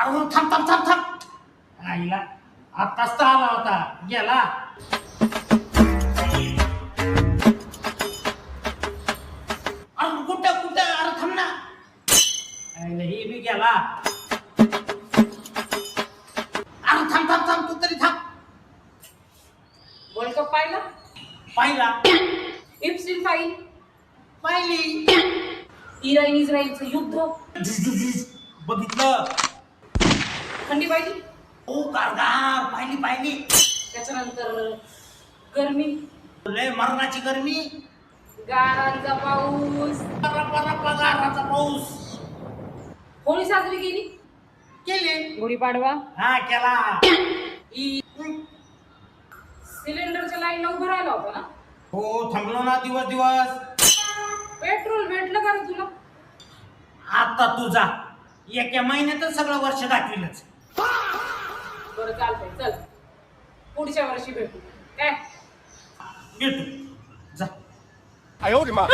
अरे थांब थांब थांब थांब आईला आत्ताच तर आला होता गेला. अरे कुठं कुठं अरे थांब ना. आईला हे बी गेला. अरे थांब थांब थांब तू तरी थांब. वर्ल्ड कप पाहिला? पाहिला. इप्सिल फाईल पाहिली. इराण इस्रायलचं युद्ध बघितलं. थंडी पाहिली? ओ गारगार पाहिली पाहिली. त्याच्यानंतर गरमी, लय मरणाची गरमी. गारांचा पाऊस, गाराचा पाऊस. होळी साजरी केली? केली. गुढीपाडवा हा केला. सिलेंडरच्या लाईनला उभं राहिला होता ना? हो थांबलो ना दिवस दिवस. पेट्रोल भेटलं का रे तुला? आता तू जा. एका महिन्यातच सगळं वर्ष दाखविलंच. बरं चालतंय, चल पुढच्या वर्षी भेटू काय. भेटू जा. 哎呦我的妈！